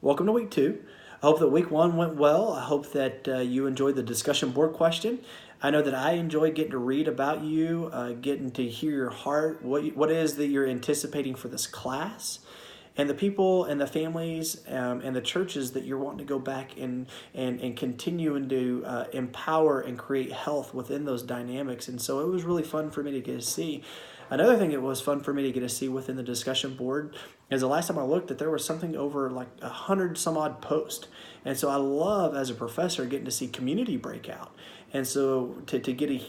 Welcome to week 2. I hope that week 1 went well. I hope that you enjoyed the discussion board question. I know that I enjoyed getting to read about you, getting to hear your heart, what it is that you're anticipating for this class, and the people and the families and the churches that you're wanting to go back and continue and to empower and create health within those dynamics. And so it was really fun for me to get to see. Another thing it was fun for me to get to see within the discussion board is the last time I looked that there was something over like 100 some odd posts. And so I love, as a professor, getting to see community breakout. And so to get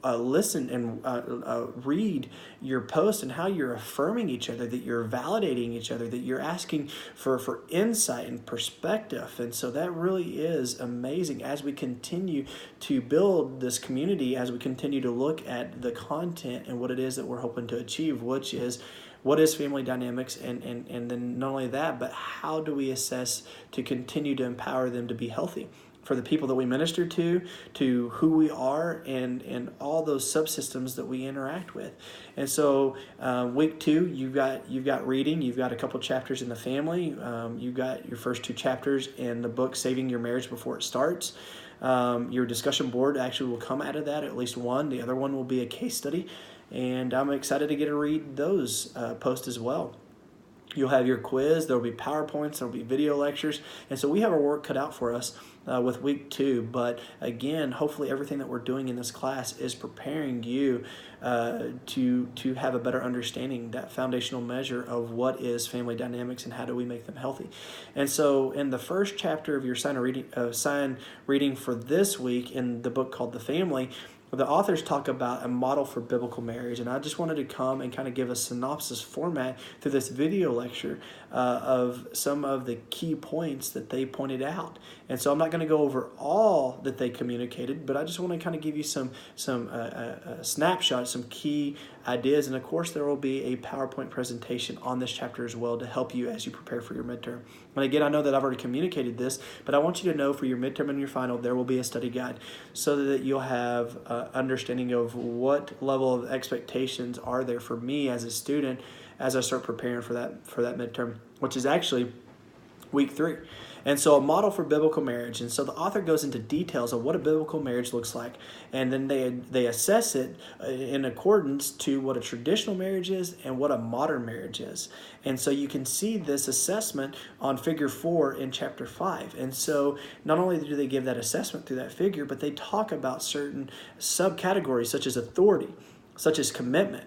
a listen and read your post and how you're affirming each other, that you're validating each other, that you're asking for insight and perspective. And so that really is amazing as we continue to build this community, as we continue to look at the content and what it is that we're hoping to achieve, which is what is family dynamics, and then not only that, but how do we assess to continue to empower them to be healthy for the people that we minister to who we are, and all those subsystems that we interact with. And so week 2, you've got reading, you've got a couple chapters in the family, you've got your first 2 chapters in the book Saving Your Marriage Before It Starts. Your discussion board actually will come out of that, at least one. The other one will be a case study, and I'm excited to get to read those posts as well. You'll have your quiz, there'll be PowerPoints, there'll be video lectures, and so we have our work cut out for us with week 2. But again, hopefully everything that we're doing in this class is preparing you to have a better understanding, that foundational measure of what is family dynamics and how do we make them healthy. And so in the first chapter of your sign reading for this week in the book called The Family, the authors talk about a model for biblical marriage, and I just wanted to come and kind of give a synopsis format through this video lecture of some of the key points that they pointed out. And so I'm not going to go over all that they communicated, but I just want to kind of give you some snapshots, some key ideas, and of course there will be a PowerPoint presentation on this chapter as well to help you as you prepare for your midterm. And again, I know that I've already communicated this, but I want you to know for your midterm and your final, there will be a study guide so that you'll have understanding of what level of expectations are there for me as a student as I start preparing for that midterm, which is actually week 3. And so a model for biblical marriage. And so the author goes into details of what a biblical marriage looks like. And then they assess it in accordance to what a traditional marriage is and what a modern marriage is. And so you can see this assessment on figure 4 in chapter 5. And so not only do they give that assessment through that figure, but they talk about certain subcategories such as authority, such as commitment,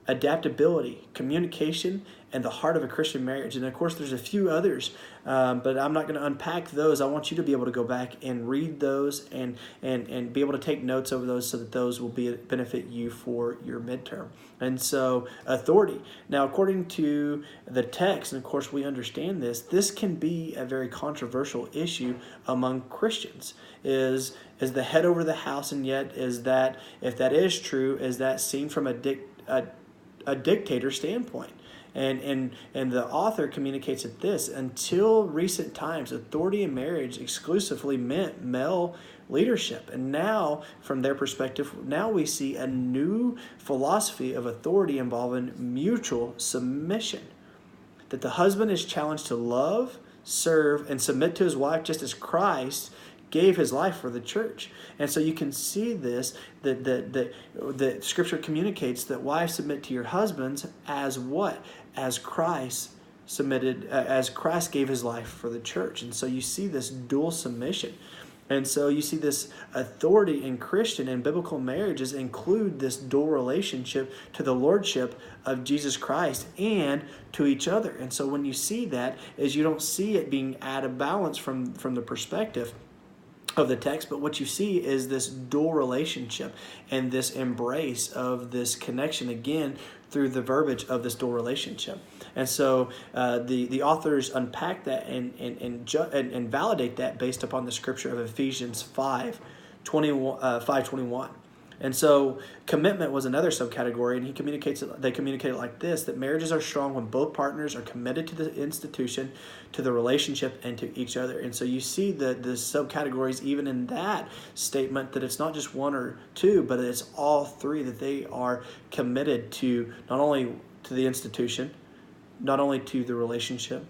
adaptability, communication, and the heart of a Christian marriage. And of course, there's a few others, but I'm not going to unpack those. I want you to be able to go back and read those and be able to take notes over those so that those will benefit you for your midterm. And so authority. Now, according to the text, and of course we understand this can be a very controversial issue among Christians. Is the head over the house, and yet is that, if that is true, is that seen from a dictator standpoint? And the author communicates that until recent times, authority in marriage exclusively meant male leadership. And now, from their perspective, now we see a new philosophy of authority involving mutual submission. That the husband is challenged to love, serve, and submit to his wife just as Christ gave his life for the church. And so you can see this, that Scripture communicates that wives submit to your husbands as what? As Christ submitted, as Christ gave his life for the church. And so you see this dual submission. And so you see this authority in Christian and biblical marriages include this dual relationship to the lordship of Jesus Christ and to each other. And so when you see that, is you don't see it being out of balance from the perspective of the text, but what you see is this dual relationship and this embrace of this connection again through the verbiage of this dual relationship. And so the authors unpack that and validate that based upon the scripture of Ephesians 5:21. And so commitment was another subcategory, and they communicate it like this, that marriages are strong when both partners are committed to the institution, to the relationship, and to each other. And so you see the subcategories even in that statement, that it's not just one or two, but it's all three, that they are committed to not only to the institution, not only to the relationship,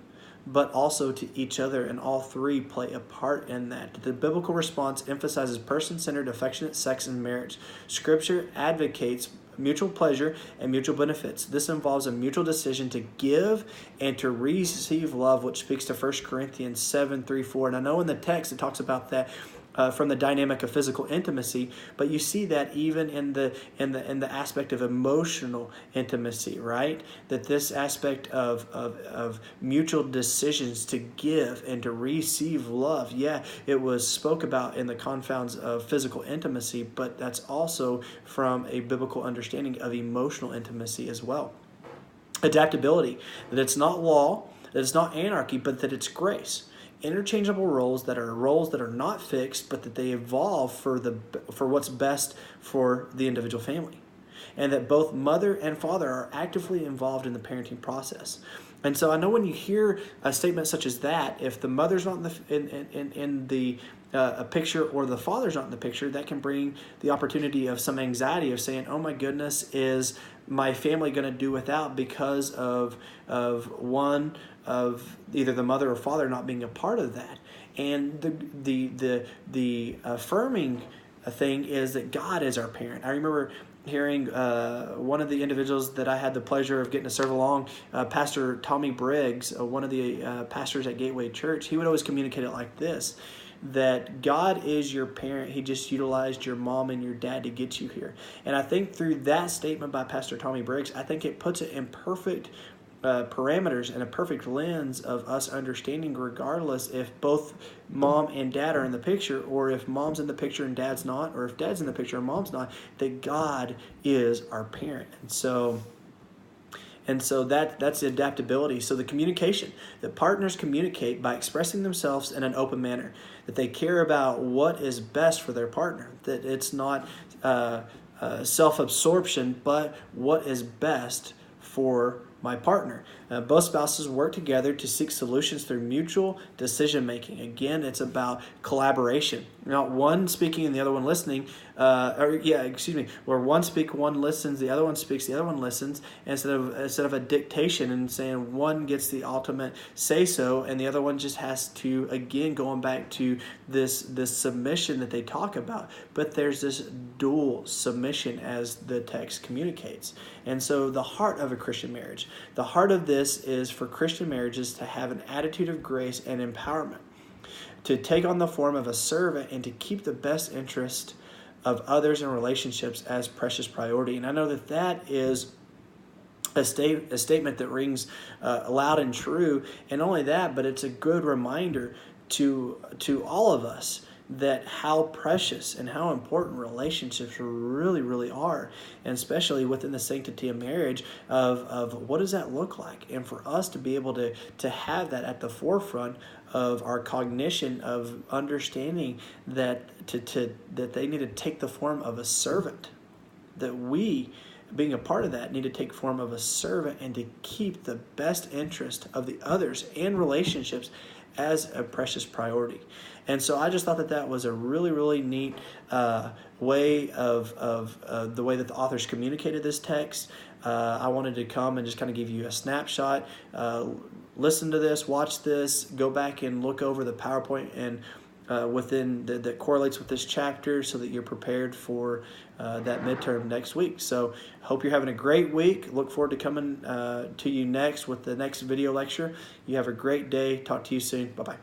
but also to each other, and all three play a part in that. The biblical response emphasizes person-centered, affectionate sex in marriage. Scripture advocates mutual pleasure and mutual benefits. This involves a mutual decision to give and to receive love, which speaks to 1 Corinthians 7:3-4. And I know in the text it talks about that from the dynamic of physical intimacy, but you see that even in the aspect of emotional intimacy, right? That this aspect of mutual decisions to give and to receive love, yeah, it was spoke about in the confounds of physical intimacy, but that's also from a biblical understanding of emotional intimacy as well. Adaptability, that it's not law, that it's not anarchy, but that it's grace. Interchangeable roles that are not fixed, but that they evolve for what's best for the individual family, and that both mother and father are actively involved in the parenting process. And so I know when you hear a statement such as that, if the mother's not in the a picture, or the father's not in the picture, that can bring the opportunity of some anxiety of saying, "Oh my goodness, is my family going to do without because of one of either the mother or father not being a part of that?" And the affirming thing is that God is our parent. I remember hearing one of the individuals that I had the pleasure of getting to serve along, Pastor Tommy Briggs, one of the pastors at Gateway Church. He would always communicate it like this: that God is your parent. He just utilized your mom and your dad to get you here. And I think through that statement by Pastor Tommy Briggs, I think it puts it in perfect parameters and a perfect lens of us understanding, regardless if both mom and dad are in the picture, or if mom's in the picture and dad's not, or if dad's in the picture and mom's not, that God is our parent. And so that's the adaptability. So the communication, that partners communicate by expressing themselves in an open manner, that they care about what is best for their partner, that it's not self-absorption, but what is best for my partner. Both spouses work together to seek solutions through mutual decision making. Again, it's about collaboration. Not one speaking and the other one listening. Where one speaks, one listens, the other one speaks, the other one listens, instead of a dictation and saying one gets the ultimate say so and the other one just has to, again, going back to this submission that they talk about. But there's this dual submission as the text communicates. And so the heart of a Christian marriage, the heart of this is for Christian marriages to have an attitude of grace and empowerment, to take on the form of a servant and to keep the best interest of others and relationships as precious priority. And I know that is a statement that rings loud and true. And not only that, but it's a good reminder to all of us that how precious and how important relationships really, really are, and especially within the sanctity of marriage, of what does that look like? And for us to be able to have that at the forefront of our cognition, of understanding that that they need to take the form of a servant, that we, being a part of that, need to take form of a servant and to keep the best interest of the others and relationships as a precious priority. And so I just thought that was a really, really neat way of the way that the authors communicated this text. I wanted to come and just kind of give you a snapshot. Listen to this, watch this, go back and look over the PowerPoint and that correlates with this chapter, so that you're prepared for that midterm next week. So hope you're having a great week. Look forward to coming to you next with the next video lecture. You have a great day. Talk to you soon. Bye-bye.